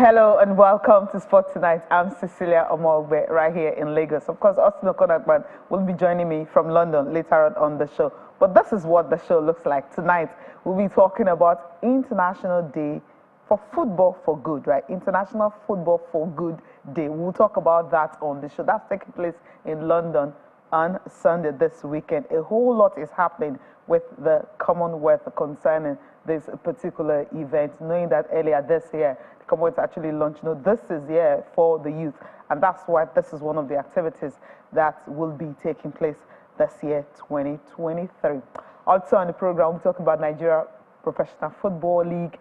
Hello and welcome to Sport Tonight. I'm Cecilia Omogbe right here in Lagos. Of course, Austin Okonakman will be joining me from London later on the show. But this is what the show looks like. Tonight, we'll be talking about International Day for Football for Good, right? International Football for Good Day. We'll talk about that on the show. That's taking place in London on Sunday this weekend. A whole lot is happening with the Commonwealth concerning this particular event, knowing that earlier this year, Commonwealth actually launched, this is year for the youth, and that's why this is one of the activities that will be taking place this year, 2023. Also on the program, we'll talk about Nigeria Professional Football League.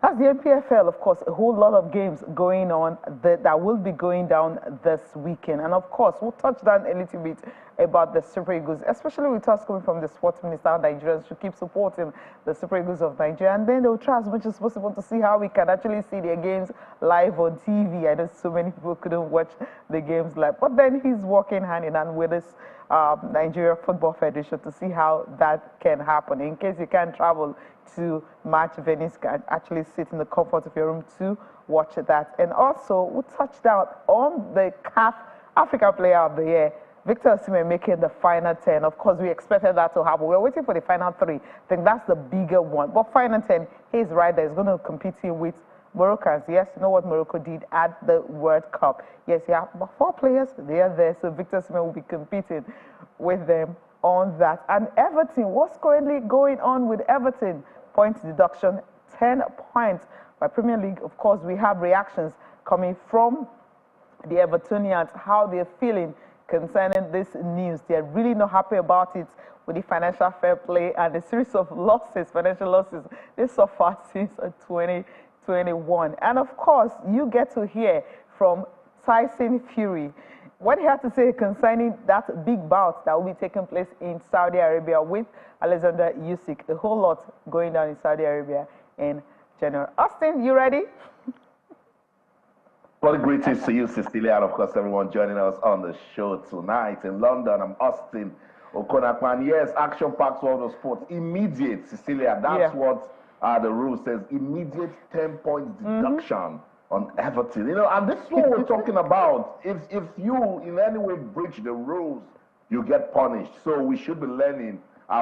That's the NPFL, of course, a whole lot of games going on that will be going down this weekend. And of course, we'll touch down a little bit about the Super Eagles, especially with us coming from the sports minister. Nigerians should keep supporting the Super Eagles of Nigeria, and then they'll try as much as possible to see how we can actually see their games live on TV. I know so many people couldn't watch the games live, but then he's working hand in hand with this Nigeria Football Federation to see how that can happen. In case you can't travel to match venues, can actually sit in the comfort of your room to watch that. And also, we'll touch down on the CAF African Player of the Year, Victor Osimhen making the final 10. Of course, we expected that to happen. We're waiting for the final 3. I think that's the bigger one. But final 10, he's right there. He's going to compete with Moroccans. Yes, you know what Morocco did at the World Cup. Yes, yeah, but 4 players, they are there. So Victor Osimhen will be competing with them on that. And Everton, what's currently going on with Everton? Point deduction, 10 points by Premier League. Of course, we have reactions coming from the Evertonians, how they're feeling concerning this news. They're really not happy about it with the financial fair play and the series of losses, financial losses they suffered since 2021. And of course, you get to hear from Tyson Fury what he had to say concerning that big bout that will be taking place in Saudi Arabia with Alexander Usyk. A whole lot going down in Saudi Arabia in January. Austin, you ready? Well, greetings to you, Cecilia, and of course, everyone joining us on the show tonight in London. I'm Austin Okonakman. Yes, action-packed world of sports. Immediate, Cecilia, that's what the rule says. Immediate 10-point deduction on Everton. And this is what we're talking about. If you in any way breach the rules, you get punished. So we should be learning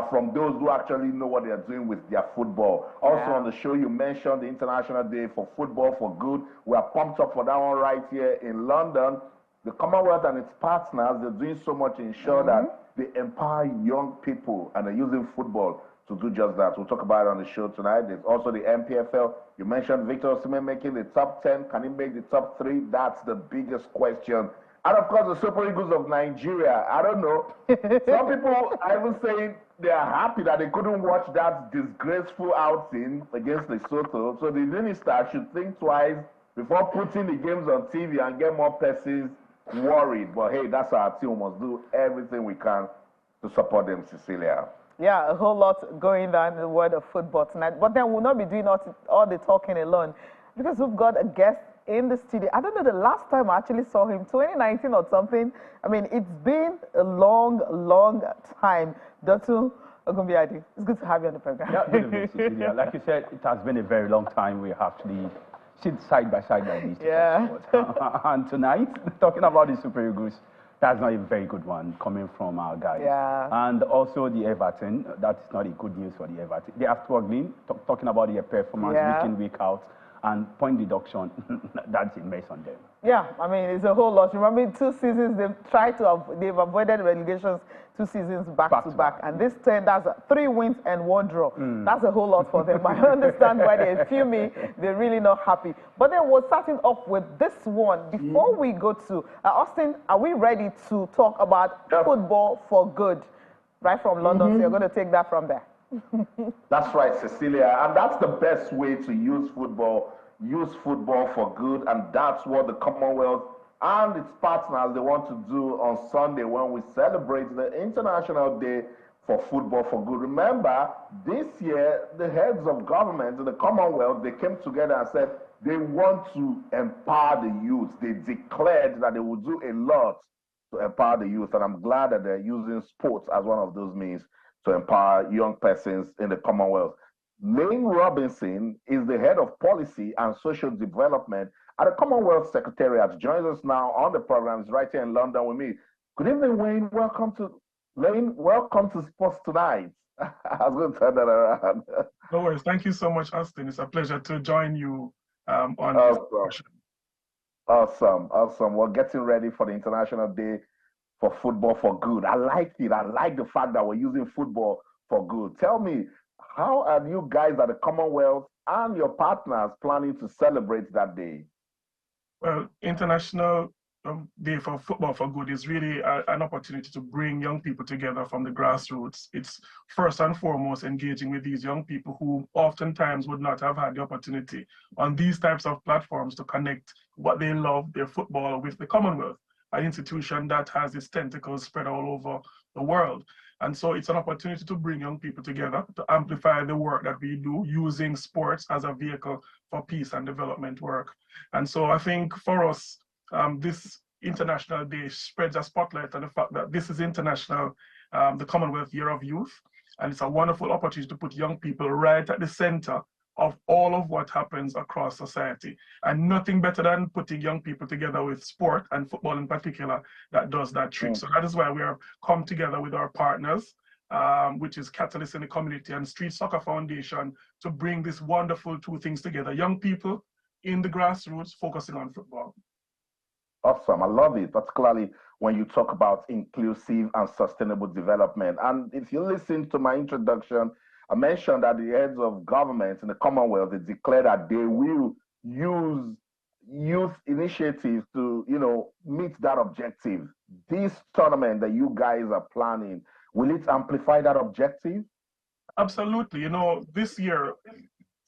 from those who actually know what they are doing with their football. Also on the show, you mentioned the International Day for Football for Good. We are pumped up for that one right here in London. The Commonwealth and its partners, they're doing so much to ensure that they empower young people and they're using football to do just that. We'll talk about it on the show tonight. There's also the NPFL. You mentioned Victor Osimhen making the top 10. Can he make the top 3? That's the biggest question. And of course, the Super Eagles of Nigeria. I don't know. Some people are even saying they are happy that they couldn't watch that disgraceful outing against Lesotho. So the minister should think twice before putting the games on TV and get more persons worried. But hey, that's our team. We must do everything we can to support them, Cecilia. Yeah, a whole lot going on in the world of football tonight. But then we'll not be doing all the talking alone because we've got a guest in the studio. I don't know the last time I actually saw him, 2019 or something. I mean, it's been a long time. Dr. Ogunbiadi, it's good to have you on the program. Yeah, good evening, Cecilia. Like you said, it has been a very long time. We actually sit side by side like this. Yeah. And tonight, talking about the Super Eagles, that's not a very good one coming from our guys. Yeah. And also the Everton, that's not a good news for the Everton. They are struggling, talking about their performance week in, week out. And point deduction, that's a mess on them. Yeah, I mean, it's a whole lot. Remember, 2 seasons, they've avoided relegations 2 seasons back to back. And this time, that's 3 wins and 1 draw. That's a whole lot for them. I understand why they're fuming. They're really not happy. But then we're starting off with this one. Before we go to, Austin, are we ready to talk about football for good? Right from London, so you're going to take that from there. That's right, Cecilia, and that's the best way to use football for good, and that's what the Commonwealth and its partners, they want to do on Sunday when we celebrate the International Day for Football for Good. Remember, this year, the heads of government in the Commonwealth, they came together and said they want to empower the youth. They declared that they would do a lot to empower the youth, and I'm glad that they're using sports as one of those means to empower young persons in the Commonwealth. Lane Robinson is the head of policy and social development at the Commonwealth Secretariat. Joins us now on the program. He's right here in London with me. Good evening, Wayne. Welcome to Lane. Welcome to Sports Tonight. I was going to turn that around. No worries. Thank you so much, Austin. It's a pleasure to join you on this discussion. Awesome. We're getting ready for the International Day for Football for Good. I like it. I like the fact that we're using football for good. Tell me, how are you guys at the Commonwealth and your partners planning to celebrate that day? Well, International Day for Football for Good is really an opportunity to bring young people together from the grassroots. It's first and foremost engaging with these young people who oftentimes would not have had the opportunity on these types of platforms to connect what they love, their football, with the Commonwealth, an institution that has its tentacles spread all over the world. And so it's an opportunity to bring young people together, to amplify the work that we do using sports as a vehicle for peace and development work. And so I think for us, this International Day spreads a spotlight on the fact that this is international, the Commonwealth Year of Youth. And it's a wonderful opportunity to put young people right at the center of all of what happens across society. And nothing better than putting young people together with sport, and football in particular, that does that trick. So that is why we have come together with our partners, which is Catalyst in the Community and Street Soccer Foundation, to bring this wonderful two things together. Young people in the grassroots focusing on football. Awesome. I love it, particularly when you talk about inclusive and sustainable development. And if you listen to my introduction, I mentioned that the heads of governments in the Commonwealth, they declare that they will use youth initiatives to, meet that objective. This tournament that you guys are planning, will it amplify that objective? Absolutely. This year,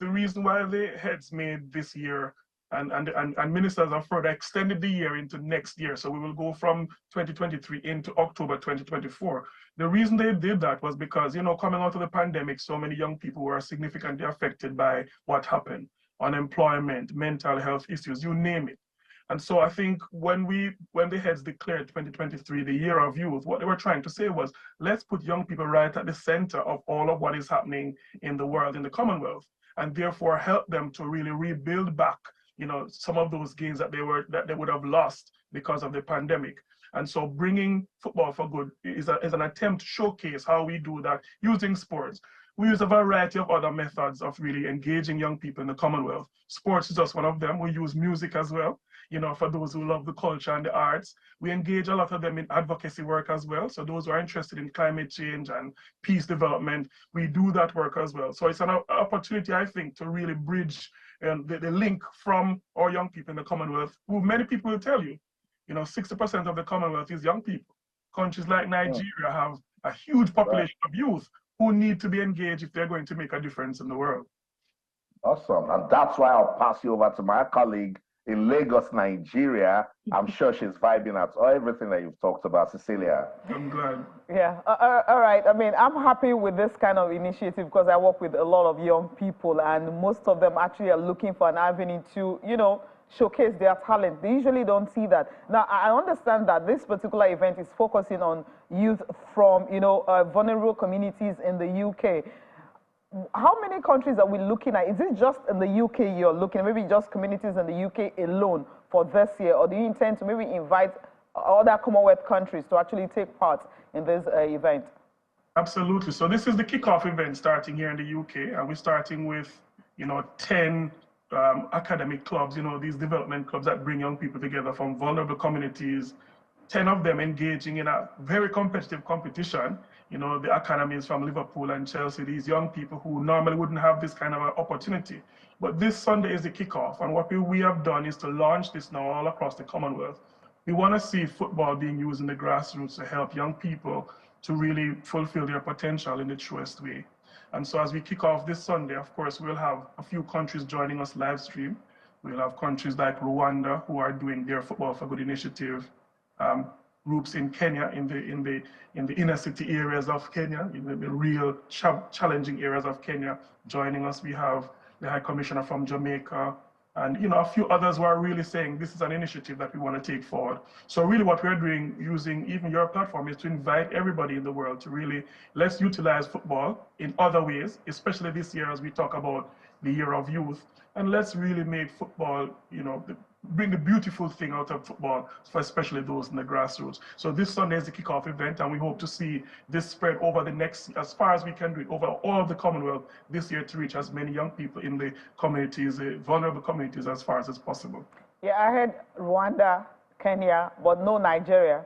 the reason why the heads made this year and ministers have further extended the year into next year. So we will go from 2023 into October 2024. The reason they did that was because, coming out of the pandemic, so many young people were significantly affected by what happened. Unemployment, mental health issues, you name it. And so I think when the heads declared 2023 the Year of Youth, what they were trying to say was, let's put young people right at the center of all of what is happening in the world, in the Commonwealth, and therefore help them to really rebuild back some of those gains that they would have lost because of the pandemic. And so bringing Football for Good is an attempt to showcase how we do that using sports. We use a variety of other methods of really engaging young people in the Commonwealth. Sports is just one of them. We use music as well, for those who love the culture and the arts. We engage a lot of them in advocacy work as well. So those who are interested in climate change and peace development, we do that work as well. So it's an opportunity, I think, to really bridge the link from our young people in the Commonwealth, who many people will tell you, 60% of the Commonwealth is young people. Countries like Nigeria have a huge population of youth who need to be engaged if they're going to make a difference in the world. Awesome. And that's why I'll pass you over to my colleague in Lagos, Nigeria. I'm sure she's vibing at everything that you've talked about, Cecilia. I'm glad. Yeah, all right. I mean, I'm happy with this kind of initiative because I work with a lot of young people, and most of them actually are looking for an avenue to, showcase their talent. They usually don't see that. Now, I understand that this particular event is focusing on youth from, vulnerable communities in the UK. How many countries are we looking at? Is it just in the UK you're looking, maybe just communities in the UK alone for this year? Or do you intend to maybe invite other Commonwealth countries to actually take part in this event? Absolutely. So this is the kickoff event starting here in the UK, and we're starting with, 10 academic clubs, these development clubs that bring young people together from vulnerable communities, 10 of them engaging in a very competitive competition. The academies from Liverpool and Chelsea, these young people who normally wouldn't have this kind of an opportunity. But this Sunday is the kickoff, and what we have done is to launch this now all across the Commonwealth. We want to see football being used in the grassroots to help young people to really fulfill their potential in the truest way. And so as we kick off this Sunday, of course, we'll have a few countries joining us live stream. We'll have countries like Rwanda, who are doing their Football for Good initiative, groups in Kenya, in the inner city areas of Kenya, in the real challenging areas of Kenya joining us. We have the High Commissioner from Jamaica, and a few others who are really saying this is an initiative that we want to take forward. So really what we're doing using even your platform is to invite everybody in the world to really, let's utilize football in other ways, especially this year as we talk about the year of youth, and let's really make football, bring the beautiful thing out of football for especially those in the grassroots. So this Sunday is the kickoff event, and we hope to see this spread over the next, as far as we can do it, over all of the Commonwealth this year to reach as many young people in the communities, vulnerable communities, as far as possible. Yeah, I heard Rwanda, Kenya, but no Nigeria.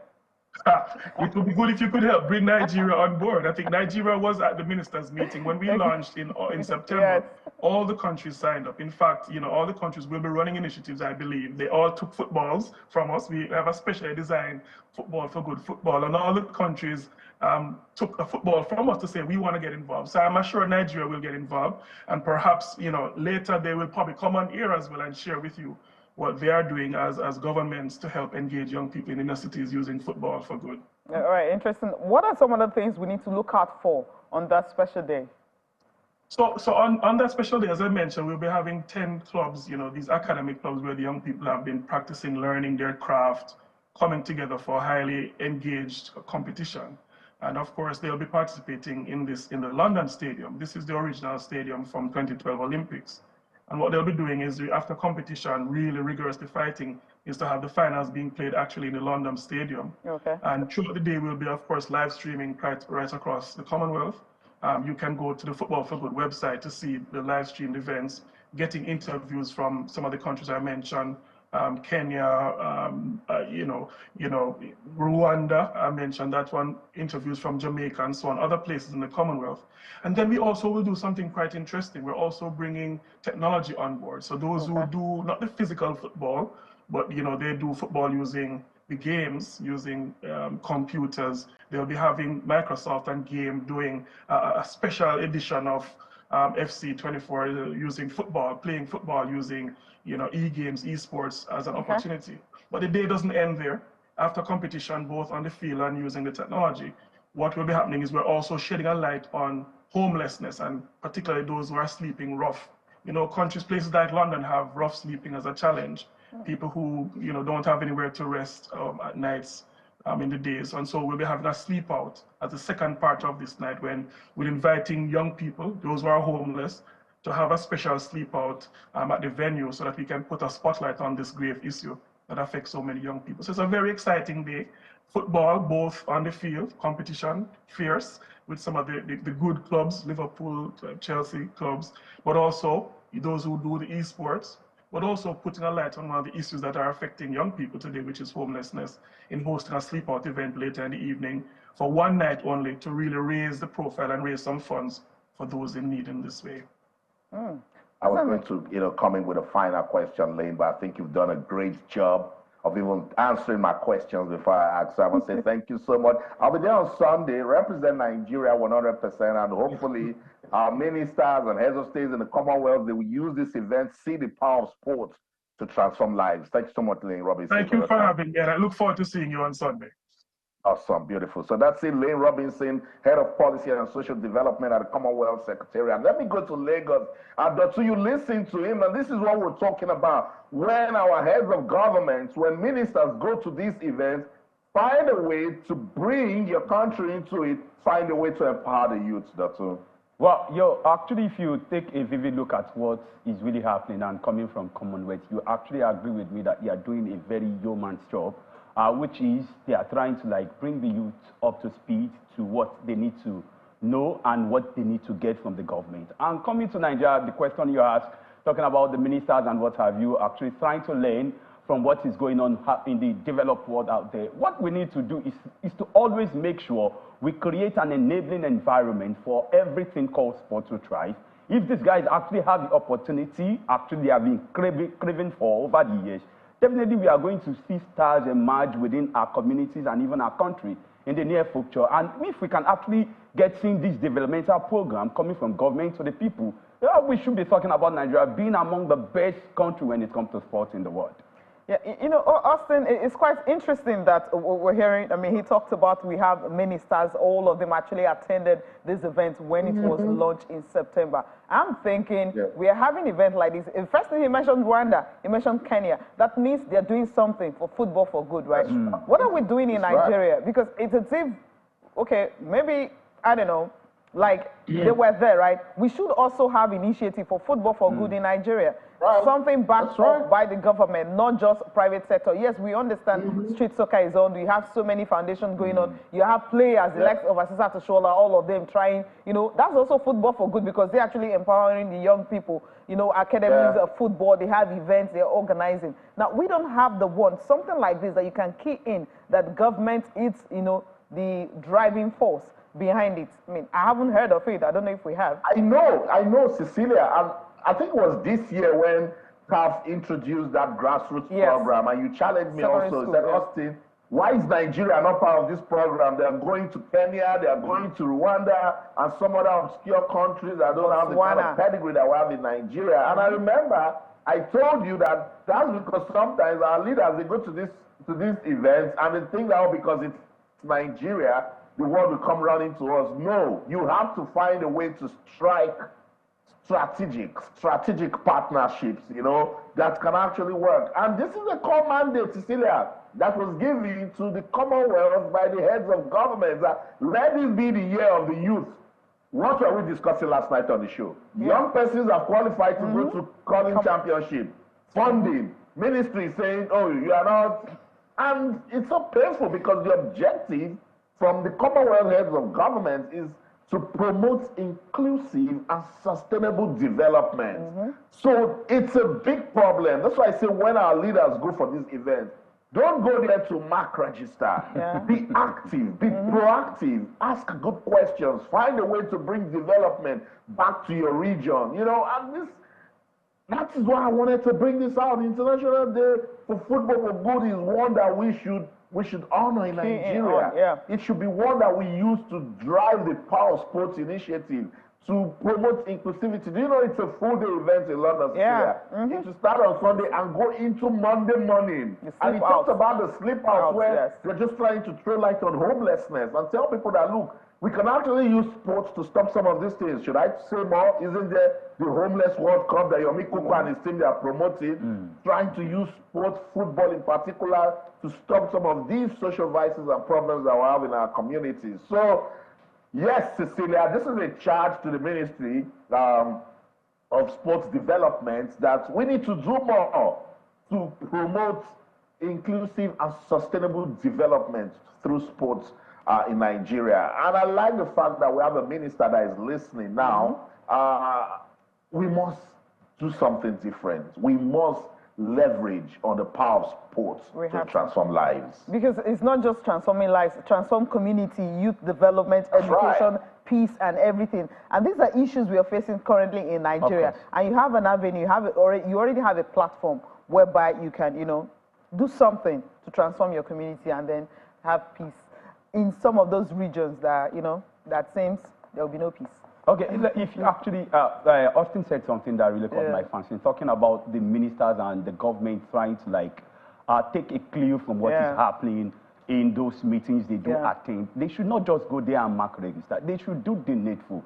It would be good if you could help bring Nigeria on board. I think Nigeria was at the ministers' meeting when we launched in September. Yes. All the countries signed up. In fact, all the countries will be running initiatives, I believe. They all took footballs from us. We have a specially designed football for good football, and all the countries took a football from us to say we want to get involved. So I'm sure Nigeria will get involved, and perhaps later they will probably come on here as well and share with you what they are doing as governments to help engage young people in inner cities using football for good. All right, interesting. What are some of the things we need to look out for on that special day? So on that special day, as I mentioned, we'll be having 10 clubs, these academic clubs where the young people have been practicing, learning their craft, coming together for highly engaged competition. And of course, they'll be participating in the London Stadium. This is the original stadium from 2012 Olympics. And what they'll be doing is, after competition, really rigorously fighting, is to have the finals being played actually in the London Stadium. Okay. And throughout the day, we'll be, of course, live streaming right across the Commonwealth. You can go to the Football for Good website to see the live streamed events, getting interviews from some of the countries I mentioned, Kenya, Rwanda, I mentioned that one, interviews from Jamaica and so on, other places in the Commonwealth. And then we also will do something quite interesting. We're also bringing technology on board. So those who do not the physical football, but they do football using the games, using computers. They'll be having Microsoft and Game doing a special edition of FC24 using football, playing football using e-games, e-sports as an opportunity. But the day doesn't end there. After competition, both on the field and using the technology, what will be happening is we're also shedding a light on homelessness, and particularly those who are sleeping rough. Places like London have rough sleeping as a challenge. People who don't have anywhere to rest at nights, in the days. And so we'll be having a sleep out as the second part of this night, when we're inviting young people, those who are homeless, to have a special sleep out at the venue, so that we can put a spotlight on this grave issue that affects so many young people. So it's a very exciting day. Football, both on the field, competition, fierce, with some of the good clubs, Liverpool, Chelsea clubs, but also those who do the esports, but also putting a light on one of the issues that are affecting young people today, which is homelessness, in hosting a sleep out event later in the evening for one night only, to really raise the profile and raise some funds for those in need in this way. I was going to, come in with a final question, Lane, but I think you've done a great job of even answering my questions before I ask. So I want to say thank you so much. I'll be there on Sunday, represent Nigeria 100%, and hopefully our ministers and heads of states in the Commonwealth, they will use this event, see the power of sports to transform lives. Thank you so much, Lane Robinson. Thank you for having me, and I look forward to seeing you on Sunday. Awesome, beautiful. So that's it, Lane Robinson, Head of Policy and Social Development at the Commonwealth Secretariat. Let me go to Lagos. So you listen to him, and this is what we're talking about. When our heads of governments, when ministers go to these events, find a way to bring your country into it, find a way to empower the youth, Dr. Well, actually, if you take a vivid look at what is really happening and coming from Commonwealth, you actually agree with me that they are doing a very yeoman's job. Which is they are trying to bring the youth up to speed to what they need to know and what they need to get from the government. And coming to Nigeria, the question you asked, talking about the ministers and what have you, actually trying to learn from what is going on in the developed world out there. What we need to do is to always make sure we create an enabling environment for everything called sport to thrive. If these guys actually have the opportunity, actually they have been craving for over the years, definitely we are going to see stars emerge within our communities and even our country in the near future. And if we can actually get seeing this developmental program coming from government to the people, we should be talking about Nigeria being among the best countries when it comes to sports in the world. Yeah, you know, Austin, it's quite interesting that we're hearing. I mean, he talked about we have ministers, all of them actually attended this event when it was launched in September. I'm thinking we are having an event like this. First thing he mentioned Rwanda, he mentioned Kenya. That means they're doing something for football for good, right? What are we doing in Nigeria? Right. Because it's as if, okay, maybe, I don't know, like they were there, right? We should also have initiative for football for good in Nigeria. Right. Something backed up by the government, not just private sector. Yes, we understand street soccer is on. We have so many foundations going on. You have players, the likes of Asisa Toshola, all of them trying. You know, that's also football for good because they're actually empowering the young people. You know, academies of football, they have events, they're organizing. Now, we don't have the one, something like this that you can key in that government is, you know, the driving force behind it. I mean, I haven't heard of it. I don't know if we have. I know, Cecilia. I think it was this year when CAF introduced that grassroots program, and you challenged me also. You said, Austin, why is Nigeria not part of this program? They are going to Kenya, they are going to Rwanda, and some other obscure countries that don't have the kind of pedigree that we have in Nigeria. And I remember I told you that that's because sometimes our leaders, they go to these events and they think that because it's Nigeria, the world will come running to us. No, you have to find a way to strike strategic partnerships, you know, that can actually work. And this is a core mandate, Cecilia, that was given to the Commonwealth by the heads of governments that let this be the year of the youth. What were we discussing last night on the show? Young persons are qualified to go to curling championship. Funding, ministry saying, oh, you are not. And it's so painful because the objective from the Commonwealth heads of government is to promote inclusive and sustainable development. So it's a big problem. That's why I say when our leaders go for these events, don't go there to mark register. Be active, be proactive, ask good questions, find a way to bring development back to your region. You know, and that is why I wanted to bring this out. International Day for Football for Good is one that we should honor in Nigeria. It should be one that we use to drive the Power Sports Initiative to promote inclusivity. Do you know it's a full-day event in London? It should start on Sunday and go into Monday morning. And it talks about the sleep out where they're just trying to throw light on homelessness and tell people that, look, we can actually use sports to stop some of these things. Should I say more? Isn't there the Homeless World Cup that Yomi Kuku and his team they are promoting, trying to use sports, football in particular, to stop some of these social vices and problems that we have in our communities? So, yes, Cecilia, this is a charge to the Ministry of Sports Development that we need to do more to promote inclusive and sustainable development through sports in Nigeria. And I like the fact that we have a minister that is listening now. We must do something different. We must leverage on the power of sports to transform lives. Because it's not just transforming lives, transform community, youth development, education, peace, and everything. And these are issues we are facing currently in Nigeria. And you have an avenue, you already have a platform whereby you can, you know, do something to transform your community and then have peace in some of those regions that, you know, that seems there will be no peace. Okay, if you actually, Austin said something that really caught my fancy, talking about the ministers and the government trying to like take a clue from what is happening in those meetings they do attend. They should not just go there and mark register. They should do the needful.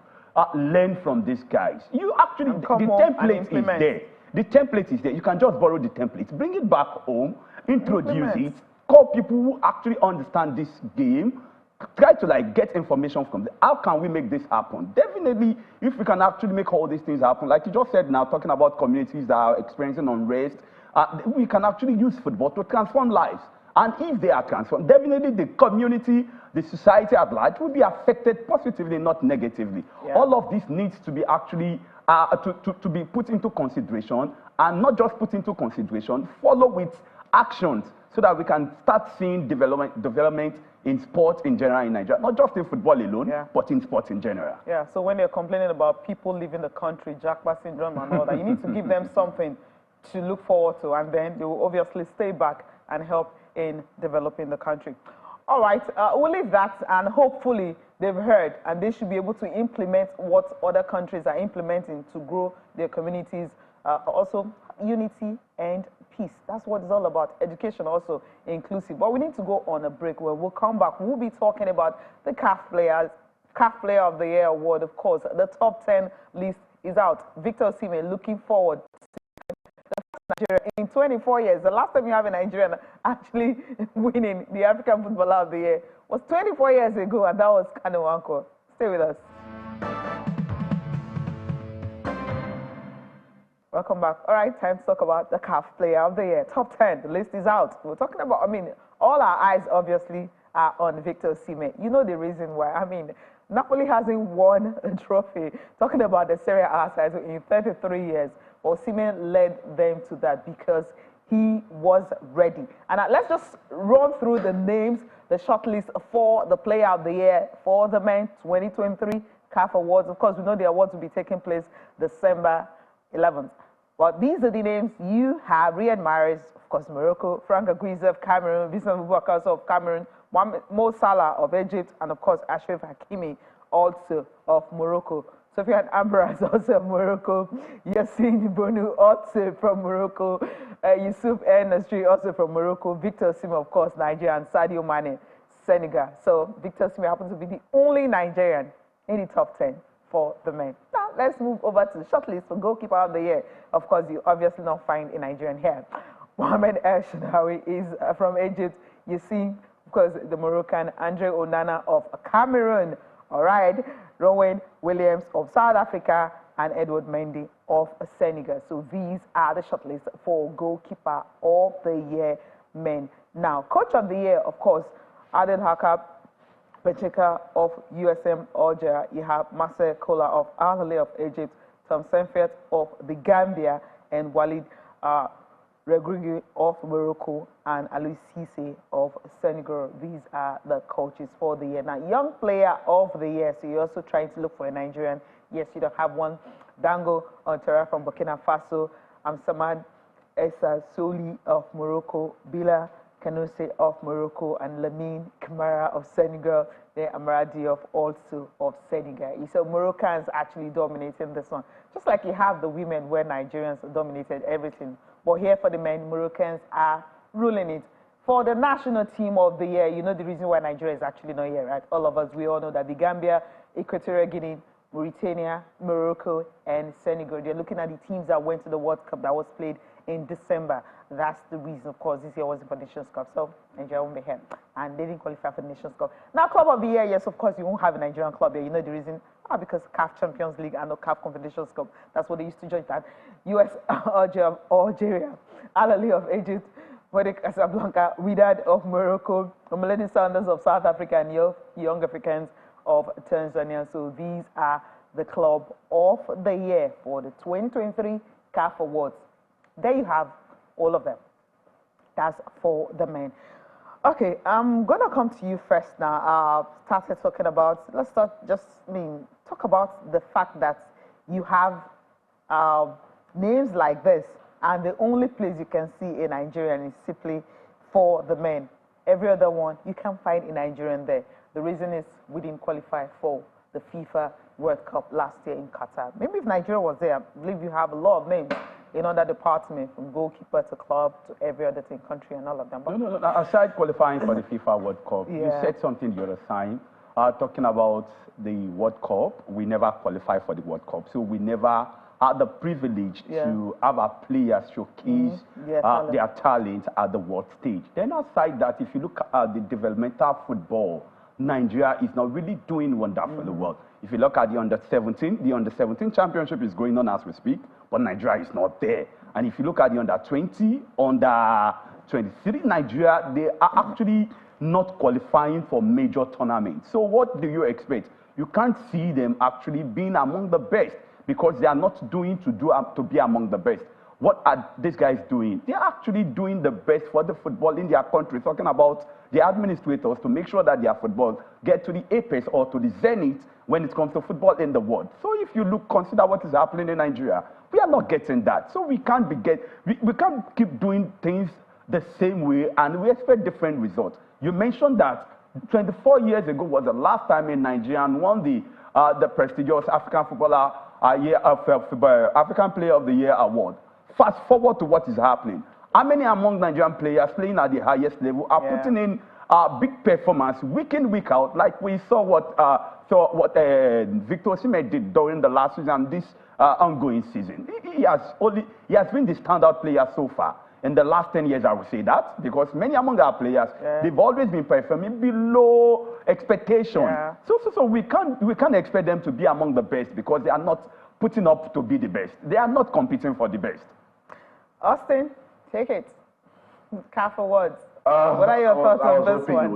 Learn from these guys. You actually, the template is there. The template is there. You can just borrow the template, bring it back home, introduce it, call people who actually understand this game, try to like get information from them. How can we make this happen? Definitely, if we can actually make all these things happen, like you just said now, talking about communities that are experiencing unrest, we can actually use football to transform lives. And if they are transformed, definitely the community, the society at large will be affected positively, not negatively. All of this needs to be actually to be put into consideration, and not just put into consideration, follow with actions, so that we can start seeing development in sports in general in Nigeria, not just in football alone, but in sports in general. So when they're complaining about people leaving the country, Jackpot syndrome and all that, you need to give them something to look forward to, and then they will obviously stay back and help in developing the country. All right, we'll leave that, and hopefully they've heard, and they should be able to implement what other countries are implementing to grow their communities. Also, unity and peace. That's what it's all about. Education also inclusive. But we need to go on a break. When we'll come back, we'll be talking about the CAF Player of the Year award. Of course, the top 10 list is out. Victor Osimhen looking forward to Nigeria in 24 years. The last time you have a Nigerian actually winning the African Footballer of the Year was 24 years ago, and that was Kanu Nwankwo. Stay with us. Welcome back. All right, time to talk about the CAF Player of the Year. Top 10, the list is out. We're talking about, all our eyes obviously are on Victor Osimhen. You know the reason why. Napoli hasn't won a trophy. Talking about the Serie A title in 33 years. Osimhen led them to that because he was ready. And let's just run through the names, the shortlist for the Player of the Year for the men 2023 CAF Awards. Of course, we know the awards will be taking place December 11th. Well, these are the names you have. Riyad Mahrez, of course, Morocco. Frank Aguiza of Cameroon. Vincent Boubacar of Cameroon. Mo Salah of Egypt. And, of course, Ashraf Hakimi, also of Morocco. Sofiane Amrabat, also of Morocco. Yassine Bonu, also from Morocco. Yusuf El-Nasri, also from Morocco. Victor Osimhen, of course, Nigeria. And Sadio Mane, Senegal. So, Victor Osimhen happens to be the only Nigerian in the top 10 for the men. Now, let's move over to the shortlist for Goalkeeper of the Year. Of course, you obviously not find a Nigerian here. Mohamed El Shinawi is from Egypt. You see, of course, the Moroccan Andre Onana of Cameroon. All right. Rowan Williams of South Africa and Edward Mendy of Senegal. So these are the shortlists for Goalkeeper of the Year men. Now, Coach of the Year, of course, Adel Hakab Becheka of USM Algeria. You have Marcel Kola of Al Ahly of Egypt, Tom Senfert of the Gambia, and Walid Regragui of Morocco, and Aliou Cisse of Senegal. These are the coaches for the year. Now, Young Player of the Year. So you're also trying to look for a Nigerian. Yes, you don't have one. Dango Ontara from Burkina Faso, Samad Essa Soli of Morocco, Bila Kanose of Morocco, and Lamine Camara of Senegal, then Amara Diop also of Senegal. So Moroccans actually dominating this one. Just like you have the women where Nigerians dominated everything. But here for the men, Moroccans are ruling it. For the national team of the year, you know the reason why Nigeria is actually not here, right? All of us, we all know that the Gambia, Equatorial Guinea, Mauritania, Morocco, and Senegal. They're looking at the teams that went to the World Cup that was played in December. That's the reason, of course, this year wasn't for Nations Cup, so Nigeria won't be here. And they didn't qualify for the Nations Cup. Now, Club of the Year, yes, of course, you won't have a Nigerian club here. You know the reason? Because CAF Champions League and no CAF Confederations Cup. That's what they used to join that. US Algeria, Al Ahly of Egypt, Wydad Casablanca, Wydad of Morocco, Mamelodi Sundowns of South Africa, and Young Africans of Tanzania. So these are the Club of the Year for the 2023 CAF Awards. There you have all of them. That's for the men. Okay, I'm gonna come to you first now. Started talking about. Let's start. Talk about the fact that you have names like this, and the only place you can see a Nigerian is simply for the men. Every other one you can't find a Nigerian there. The reason is we didn't qualify for the FIFA World Cup last year in Qatar. Maybe if Nigeria was there, I believe you have a lot of names in other departments, from goalkeeper to club to every other thing, country and all of them. But no. Aside qualifying for the FIFA World Cup, you said something the other time, talking about the World Cup. We never qualified for the World Cup, so we never had the privilege to have our players showcase their talent at the world stage. Then aside that, if you look at the developmental football, Nigeria is not really doing wonderful well. If you look at the under-17 championship is going on as we speak, but Nigeria is not there. And if you look at the under-20, under-23, Nigeria, they are actually not qualifying for major tournaments. So what do you expect? You can't see them actually being among the best because they are not doing to be among the best. What are these guys doing? They're actually doing the best for the football in their country, talking about the administrators to make sure that their football get to the apex or to the zenith when it comes to football in the world. So if you consider what is happening in Nigeria, we are not getting that. So we can't keep doing things the same way and we expect different results. You mentioned that 24 years ago was the last time in Nigeria and won the prestigious African Footballer African Player of the Year award. fast forward to what is happening. How many among Nigerian players playing at the highest level are putting in big performance week in, week out, like we saw what Victor Osimhen did during the last season and this ongoing season. He has been the standout player so far. In the last 10 years, I would say that, because many among our players, they've always been performing below expectation. Yeah. So we can't expect them to be among the best because they are not putting up to be the best. They are not competing for the best. Austin, take it. CAF awards. What are your thoughts on this one?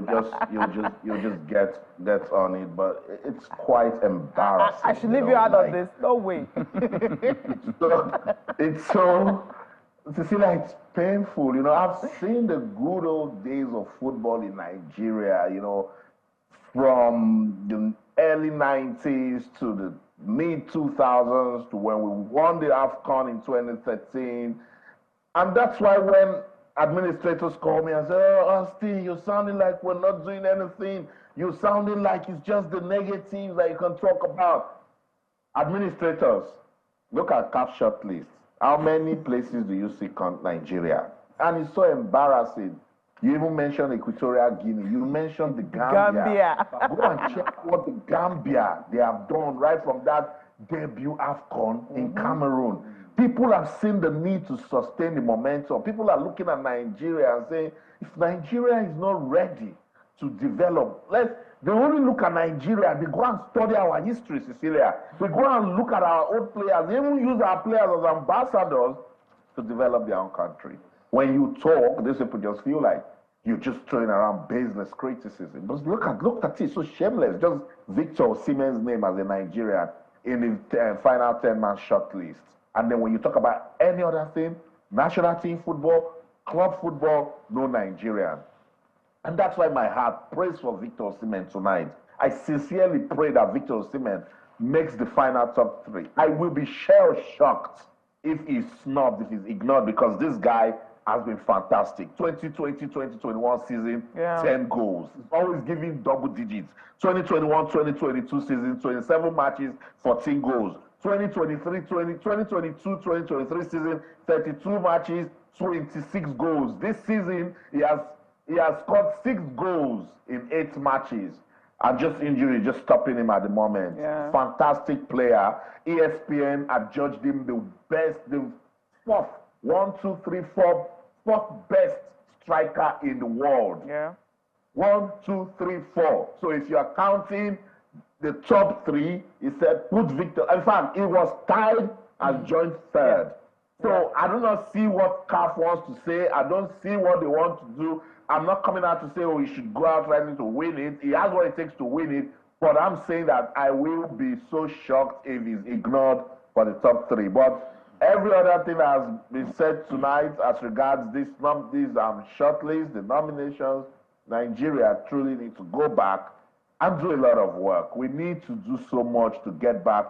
You'll just get on it, but it's quite embarrassing. I should leave you out of this. No way. It's so. Cecilia, it's painful. You know, I've seen the good old days of football in Nigeria, you know, from the early 90s to the mid-2000s to when we won the AFCON in 2013. And that's why when administrators call me and say, "Oh, Austin, you're sounding like we're not doing anything. You're sounding like it's just the negatives that you can talk about." Administrators, look at CAF Shortlist. How many places do you see Nigeria? And it's so embarrassing. You even mentioned Equatorial Guinea. You mentioned the Gambia. Go and check what the Gambia they have done right from that debut AFCON in Cameroon. People have seen the need to sustain the momentum. People are looking at Nigeria and saying, if Nigeria is not ready to develop, they only look at Nigeria. They go and study our history, Cecilia. They go and look at our old players. They even use our players as ambassadors to develop their own country. When you talk, these people just feel like you're just throwing around business criticism. But look at it, so shameless. Just Victor Osimhen's name as a Nigerian in the final 10-man shortlist. And then when you talk about any other thing, national team football, club football, no Nigerian. And that's why my heart prays for Victor Osimhen tonight. I sincerely pray that Victor Osimhen makes the final top 3. I will be shell-shocked if he's snubbed, if he's ignored, because this guy has been fantastic. 2020-2021 season, 10 goals. He's always giving double digits. 2021-2022 season, 27 matches, 14 goals. 2022-2023 season, 32 matches, 26 goals. This season, he has scored 6 goals in 8 matches. And just injury, just stopping him at the moment. Yeah. Fantastic player. ESPN adjudged him the best, the fourth best striker in the world. Yeah. 1, 2, 3, 4. So if you are counting the top 3, he said put Victor. In fact, he was tied and joined 3rd. So I do not see what CAF wants to say. I don't see what they want to do. I'm not coming out to say, oh, he should go out ready to win it. He has what it takes to win it. But I'm saying that I will be so shocked if he's ignored for the top 3. But every other thing that has been said tonight as regards these shortlists, the nominations, Nigeria truly needs to go back and do a lot of work. We need to do so much to get back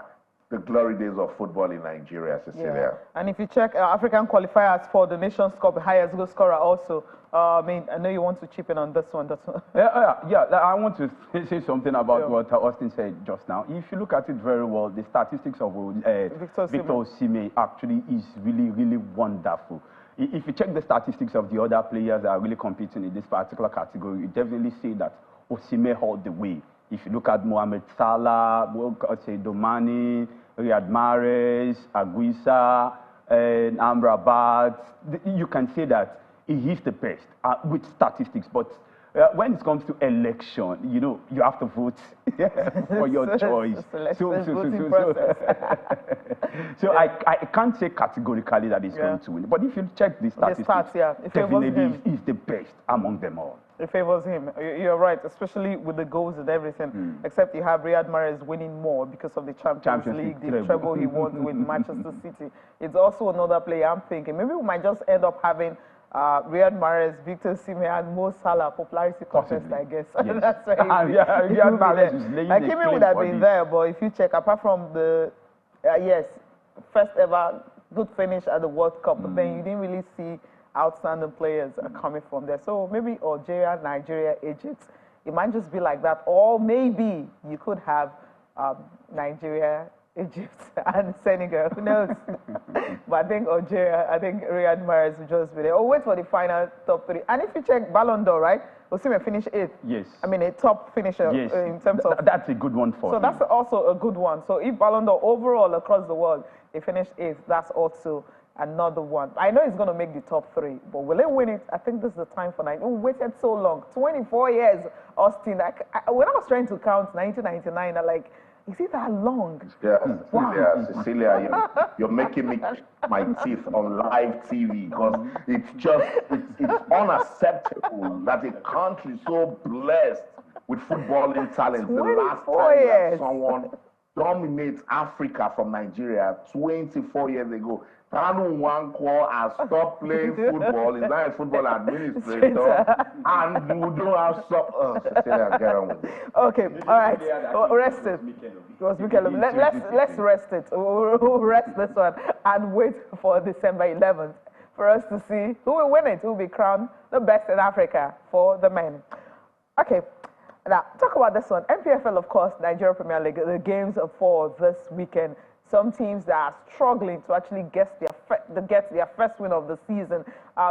the glory days of football in Nigeria, Cecilia. Yeah. And if you check African qualifiers for the Nations Cup, highest goal scorer also. I know you want to chip in on this one. I want to say something about what Austin said just now. If you look at it very well, the statistics of Victor Osimhen actually is really, really wonderful. If you check the statistics of the other players that are really competing in this particular category, you definitely see that Osimhen held the way. If you look at Mohamed Salah, Domani, Riyad Mahrez, Aguisa, and Amrabat, you can say that he is the best with statistics. But when it comes to election, you know, you have to vote for your choice. So I can't say categorically that he's going to win. But if you check the statistics, definitely he's the best among them all. It favors him. You're right, especially with the goals and everything. Except you have Riyad Mahrez winning more because of the Champions League, the treble he won with Manchester City. It's also another player I'm thinking. Maybe we might just end up having Riyad Mahrez, Victor Osimhen, and Mo Salah popularity contest, I guess. Yes. That's why Riyad Mahrez is laying like him would have been there, but if you check, apart from the first ever good finish at the World Cup, but then you didn't really see outstanding players coming from there. So maybe Algeria, Nigeria, Egypt, it might just be like that. Or maybe you could have Nigeria, Egypt and Senegal. Who knows? But I think Algeria, I think Riyad Mahrez will just be there. Oh, wait for the final top 3. And if you check Ballon d'Or, right? Osimhen finished 8th. Yes. I mean, a top finisher yes. in terms of... That's a good one for him. So that's also a good one. So if Ballon d'Or overall across the world, he finished 8th, that's also another one. I know he's going to make the top 3, but will he win it? I think this is the time for Nigeria. We waited so long, 24 years, Austin. When I was trying to count 1999, I'm like, is it that long? Yeah, wow. Yeah, Cecilia, you're making me my teeth on live TV because it's unacceptable that a country so blessed with footballing talent, the last time that someone dominates Africa from Nigeria 24 years ago. Tanu Nwankwo has stopped playing football. He's now a football administrator, and we don't have some. Cecilia, get on with it. Okay, all right. Rest it. It was Mikel. Let's rest it. We'll rest this one and wait for December 11th for us to see who will win it, who will be crowned the best in Africa for the men. Okay. Now, talk about this one. NPFL, of course, Nigeria Premier League, the games for this weekend. Some teams that are struggling to actually get their first win of the season.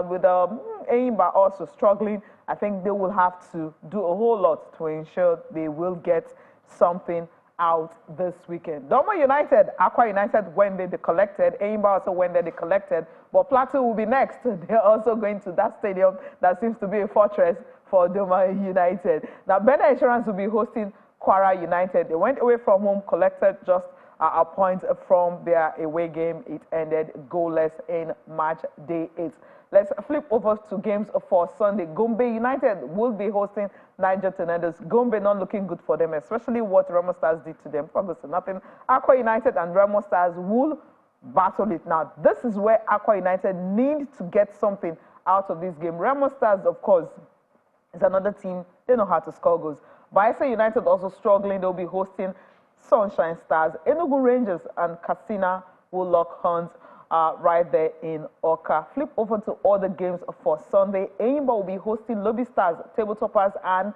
With Enyimba also struggling, I think they will have to do a whole lot to ensure they will get something out this weekend. Doma United, Aqua United when they collected, Enyimba also when they collected, but Plateau will be next. They're also going to that stadium that seems to be a fortress for Doma United. Now, Benin Insurance will be hosting Kwara United. They went away from home, collected just a point from their away game. It ended goalless in match day 8. Let's flip over to games for Sunday. Gombe United will be hosting Niger Tornadoes. Gombe not looking good for them, especially what Remo Stars did to them. Obviously nothing. Aqua United and Remo Stars will battle it. Now, this is where Aqua United need to get something out of this game. Remo Stars, of course, is another team. They know how to score goals. Bayelsa United also struggling. They'll be hosting Sunshine Stars. Enugu Rangers and Katsina will lock horns right there in Oka. Flip over to other games for Sunday. Enyimba will be hosting Lobby Stars, table toppers, and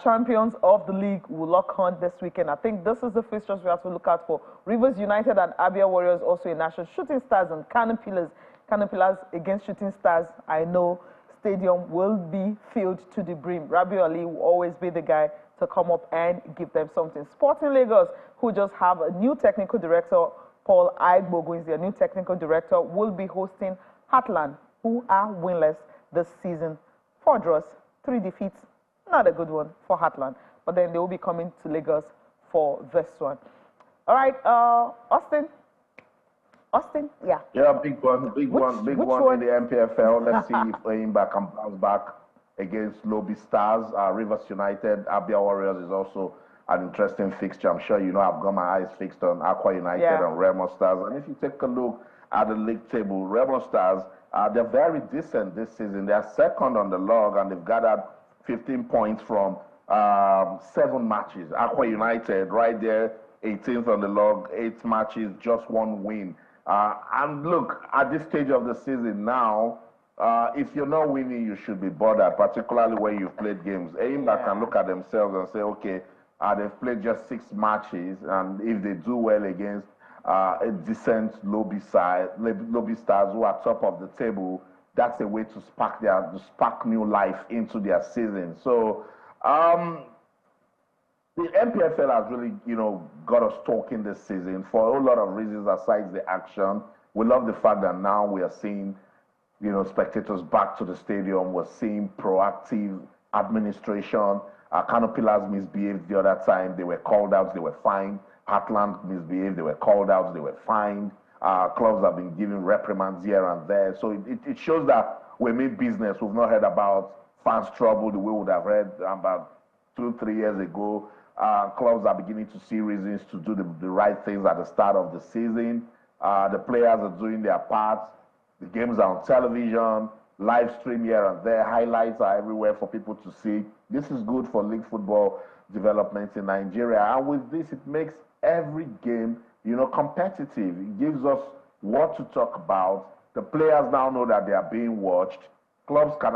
champions of the league will lock horns this weekend. I think this is the fixtures we have to look out for. Rivers United and Abia Warriors also in action. Shooting Stars and Kano Pillars against Shooting Stars. I know stadium will be filled to the brim. Rabiu Ali will always be the guy to come up and give them something. Sporting Lagos, who just have a new technical director, Paul Aigbo, who is their new technical director, will be hosting Heartland, who are winless this season. 4 draws, 3 defeats. Not a good one for Heartland, but then they will be coming to Lagos for this one. All right, Austin, yeah. Yeah, big one in the NPFL. Let's see if Enyimba can bounce back against Lobby Stars. Rivers United, Abia Warriors is also an interesting fixture. I'm sure you know I've got my eyes fixed on Aqua United and Remo Stars. And if you take a look at the league table, Remo Stars, they're very decent this season. They're second on the log and they've gathered 15 points from 7 matches. Aqua United right there, 18th on the log, 8 matches, just 1 win. And look, at this stage of the season now, if you're not winning, you should be bothered, particularly when you've played games. Enyimba can look at themselves and say, okay, they've played just 6 matches, and if they do well against a decent Lobby Stars who are top of the table, that's a way to spark new life into their season. So the NPFL has really, got us talking this season for a whole lot of reasons aside the action. We love the fact that now we are seeing spectators back to the stadium. We're seeing proactive administration. Kano Pillars misbehaved the other time. They were called out. They were fined. Heartland misbehaved. They were called out. They were fined. Clubs have been given reprimands here and there. So it shows that we made business. We've not heard about fans' trouble the way we would have heard about 2-3 years ago. Clubs are beginning to see reasons to do the right things at the start of the season. The players are doing their parts. The games are on television, live stream here and there. Highlights are everywhere for people to see. This is good for league football development in Nigeria. And with this, it makes every game, competitive. It gives us what to talk about. The players now know that they are being watched. Clubs can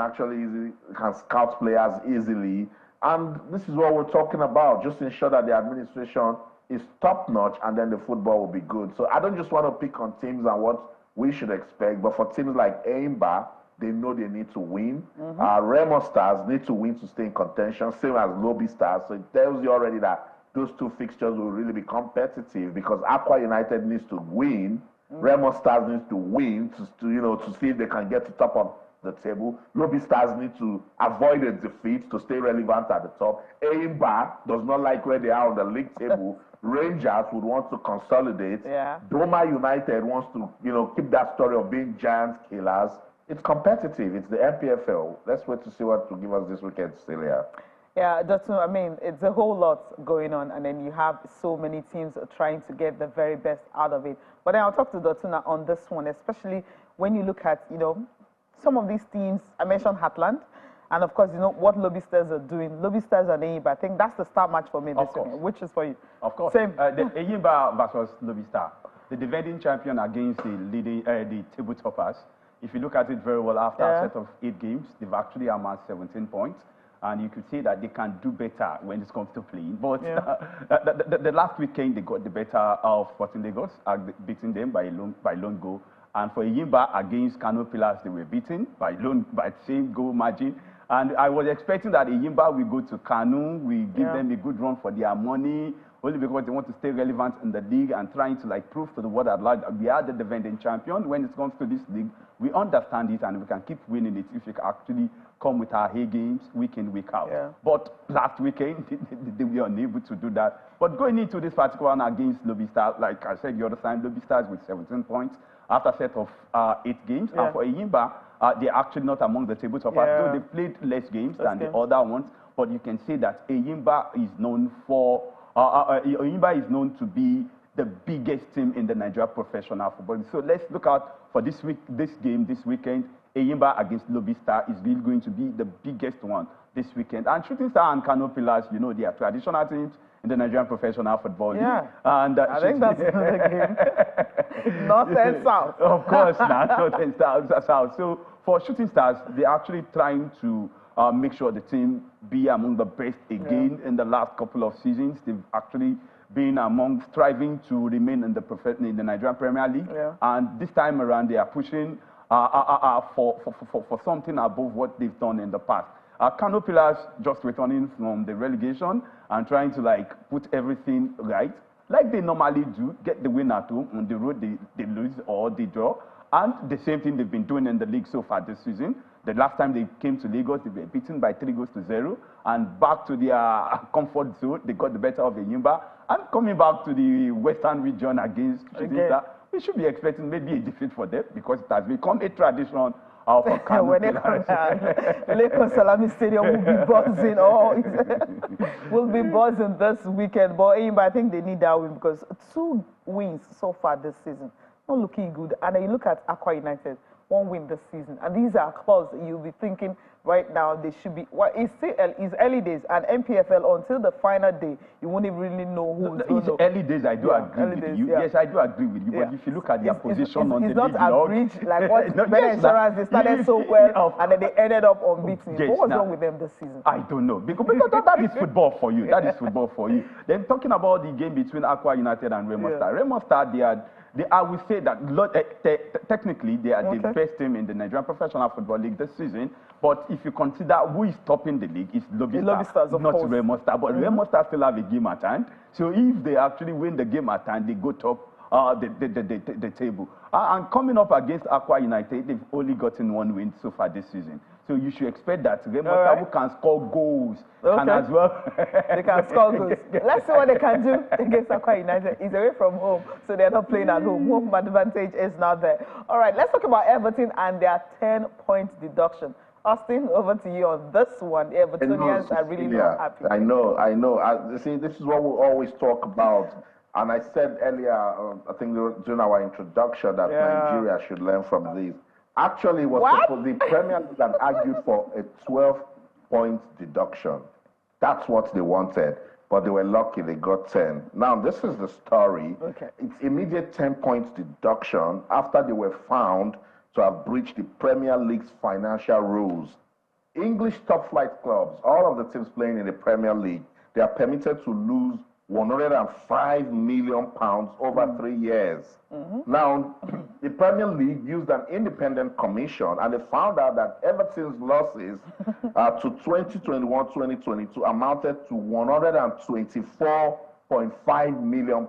can scout players easily. And this is what we're talking about. Just ensure that the administration is top-notch, and then the football will be good. So I don't just want to pick on teams and what we should expect, but for teams like Aimba, they know they need to win. Remo Stars need to win to stay in contention, same as Lobby Stars. So it tells you already that those two fixtures will really be competitive because Aqua United needs to win. Remo Stars needs to win to see if they can get to top of the table. Lobby Stars need to avoid a defeat to stay relevant at the top. Aimba does not like where they are on the league table. Rangers would want to consolidate. Yeah. Doma United wants to, keep that story of being giant killers. It's competitive. It's the NPFL. Let's wait to see what to give us this weekend, Celia. Yeah, I mean, it's a whole lot going on, and then you have so many teams trying to get the very best out of it. But then I'll talk to Dotuna on this one, especially when you look at, some of these teams. I mentioned Heartland, and of course, what Lobby Stars are doing. Lobby Stars and Eyimba, I think that's the star match for me this weekend, which is for you. Of course. Same. The Eyimba versus Lobby Star, the defending champion against the table toppers. If you look at it very well, after a set of 8 games, they've actually amassed 17 points. And you could see that they can do better when it comes to playing. But the last weekend, they got the better of Sporting Lagos, beating them by lone goal. And for Eyimba against Kano Pillars, they were beaten by same goal margin. And I was expecting that Eyimba will go to Kano, we give them a good run for their money, only because they want to stay relevant in the league and trying to prove to the world at large that we are the defending champion. When it comes to this league, we understand it and we can keep winning it if we can actually come with our hay games week in, week out. Yeah. But last weekend, they were unable to do that. But going into this particular one against Lobby Stars, like I said the other time, Lobby Stars with 17 points after a set of 8 games. And for Eyimba, they're actually not among the table toppers. So they played less games than the other ones. But you can see that Eyimba is known to be the biggest team in the Nigeria professional football. So let's look out for this game this weekend. Eyimba against Lobby Star is really going to be the biggest one this weekend. And Shooting Star and Kano Pillars, they are traditional teams in the Nigerian professional football league. Yeah, and I think that's the game. North and South. Of course, North and South. So for Shooting Stars, they're actually trying to make sure the team be among the best again in the last couple of seasons. They've actually been striving to remain in the Nigerian Premier League. Yeah. And this time around, they are pushing for something above what they've done in the past. Kano Pillars just returning from the relegation and trying to put everything right, like they normally do, get the win at home. On the road, they lose or they draw. And the same thing they've been doing in the league so far this season. The last time they came to Lagos, they were beaten by 3-0. And back to their comfort zone, they got the better of Eyimba. And coming back to the Western region against Shooting, we should be expecting maybe a defeat for them because it has become a tradition for Kano. When they come Lagos Salami Stadium will be buzzing. Will be buzzing this weekend. But Eyimba, I think they need that win because 2 wins so far this season. Not looking good. And then you look at Aqua United, 1 win this season. And these are clubs you'll be thinking right now they should be. Well, it's early days, and NPFL until the final day, you won't even really know who's going to. Early days, I do agree with you. Yes, I do agree with you. But if you look at their position on the league log, it's not average like what Insurance. They started so well, and then they ended up unbeaten. What was wrong with them this season? I don't know because that is football for you. That is football for you. Then talking about the game between Aqua United and Remo Star. Remo Star, I would say that technically they are the best team in the Nigerian Professional Football League this season. But if you consider who is topping the league, it's Lobby Stars, not Remo Star. But Remo Star still have a game at hand. So if they actually win the game at hand, they go top the table. And coming up against Aqua United, they've only gotten 1 win so far this season. So you should expect that Remo Star who can score goals can as well. They can score goals. Let's see what they can do against Aqua United. It's away from home, so they're not playing at home. Home advantage is not there. All right, let's talk about Everton and their 10-point deduction. Austin, over to you on this one. The Evertonians are really not happy. I know. See, this is what we always talk about. And I said earlier, I think during our introduction, that Nigeria should learn from this. Actually, the Premier League had argued for a 12-point deduction. That's what they wanted, but they were lucky they got 10. Now, this is the story. It's immediate 10-point deduction after they were found to have breached the Premier League's financial rules. English top-flight clubs, all of the teams playing in the Premier League, they are permitted to lose £105 million over 3 years. Now, the Premier League used an independent commission, and they found out that Everton's losses to 2021-2022 amounted to £124.5 million.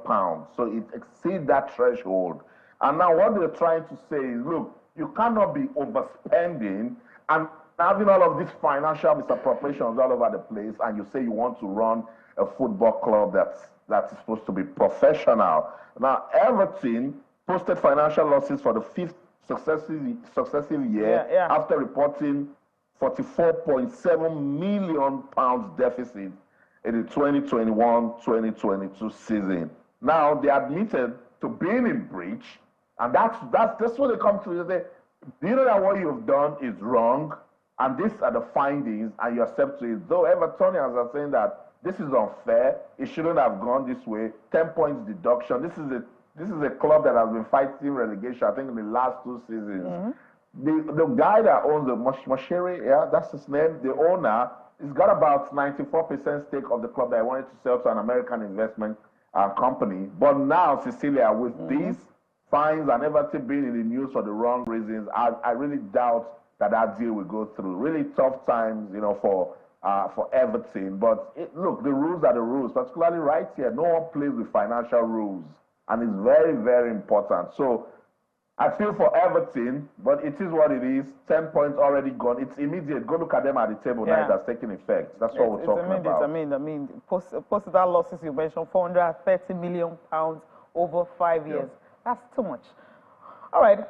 So it exceeds that threshold. And now what they're trying to say is, look, you cannot be overspending and having all of these financial misappropriations all over the place, and you say you want to run a football club that's supposed to be professional. Now, Everton posted financial losses for the 5th successive year after reporting £44.7 million deficit in the 2021-2022 season. Now, they admitted to being in breach, and that's what they come to say. Do you know that what you've done is wrong? And these are the findings, and you accept it. Though Evertonians are saying that this is unfair, it shouldn't have gone this way. 10 points deduction. This is a club that has been fighting relegation, I think, in the last 2 seasons. The guy that owns the Moshere, that's his name, the owner, he's got about 94% stake of the club that he wanted to sell to an American investment company. But now, Cecilia, with these fines and Everton being in the news for the wrong reasons, I really doubt that deal will go through. Really tough times, you know, for Everton. But look, the rules are the rules, particularly right here. No one plays with financial rules, and it's very, very important. So I feel for Everton, but it is what it is. 10 points already gone. It's immediate. Go look at them at the table now. It has taken effect. That's what we're talking about. I mean, post that losses you mentioned, £430 million over 5 years. That's too much. All right.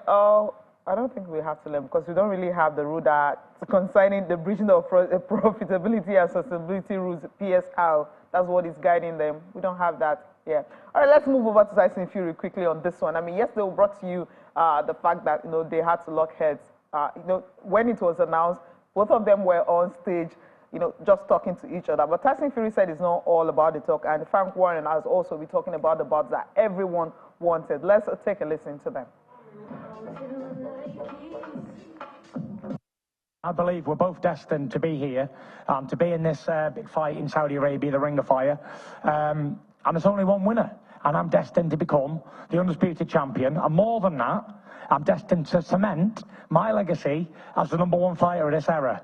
I don't think we have to learn, because we don't really have the rule that concerning the breaching of profitability and sustainability rules, PSR. That's what is guiding them. We don't have that. Yeah. All right, let's move over to Tyson Fury quickly on this one. I mean, yesterday we brought to you the fact that, you know, they had to lock heads. You know, when it was announced, both of them were on stage, you know, just talking to each other. But Tyson Fury said it's not all about the talk, and Frank Warren has also been talking about the bouts that everyone wanted. Let's take a listen to them. I believe we're both destined to be here, to be in this big fight in Saudi Arabia, the Ring of Fire. And there's only one winner, and I'm destined to become the undisputed champion. And more than that, I'm destined to cement my legacy as the #1 fighter of this era.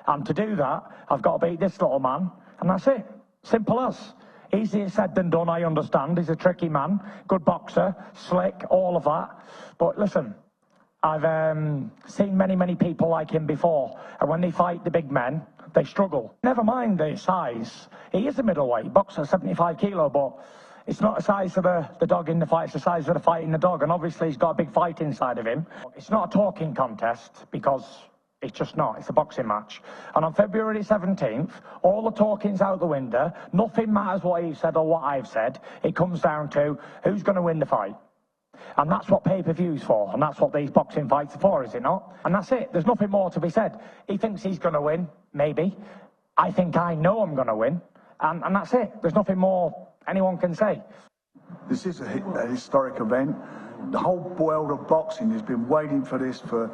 And to do that, I've got to beat this little man, and that's it. Simple as. Easier said than done, I understand. He's a tricky man, good boxer, slick, all of that. But listen, I've seen many, many people like him before, and when they fight the big men, they struggle. Never mind the size. He is a middleweight boxer, 75 kilo, but it's not the size of the dog in the fight, it's the size of the fight in the dog, and obviously he's got a big fight inside of him. It's not a talking contest, because it's just not. It's a boxing match. And on February 17th, all the talking's out the window. Nothing matters what he said or what I've said. It comes down to who's going to win the fight. And that's what pay-per-view's for, and that's what these boxing fights are for, is it not? And that's it. There's nothing more to be said. He thinks he's going to win, maybe. I think I know I'm going to win, and that's it. There's nothing more anyone can say. This is a historic event. The whole world of boxing has been waiting for this for,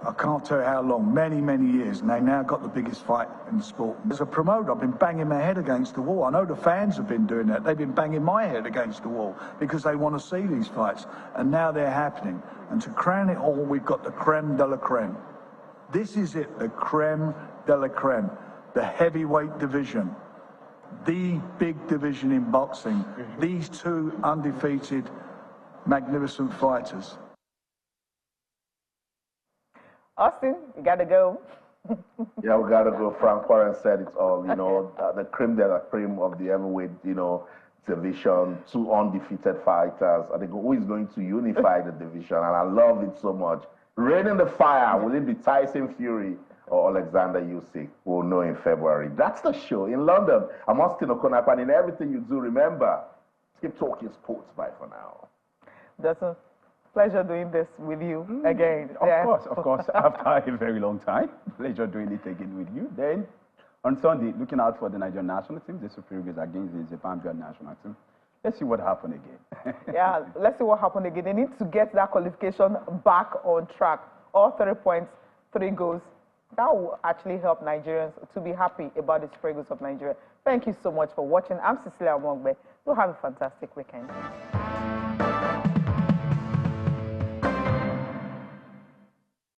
I can't tell you how long, many, many years, and they now got the biggest fight in the sport. As a promoter, I've been banging my head against the wall. I know the fans have been doing that. They've been banging my head against the wall because they want to see these fights, and now they're happening. And to crown it all, we've got the creme de la creme. This is it, the creme de la creme, the heavyweight division, the big division in boxing. These two undefeated, magnificent fighters. Austin, you got to go. Yeah, we got to go. Frank Warren said it's all, you know, the creme de la creme of the heavyweight, you know, division, two undefeated fighters. I think who is going to unify the division, and I love it so much. Raining the fire, will it be Tyson Fury or Alexander Usyk? We'll know in February. That's the show in London. I'm Austin Okonakpan, and in everything you do, remember, keep talking sports. Bye for now. Justin, pleasure doing this with you again. Of course, after a very long time. Pleasure doing it again with you. Then, on Sunday, looking out for the Nigerian national team, the Super Eagles against the Zimbabwean national team. Let's see what happened again. Yeah, let's see what happened again. They need to get that qualification back on track. All 3 points, 3 goals, that will actually help Nigerians to be happy about the struggles of Nigeria. Thank you so much for watching. I'm Cecilia Omogbe. Do have a fantastic weekend.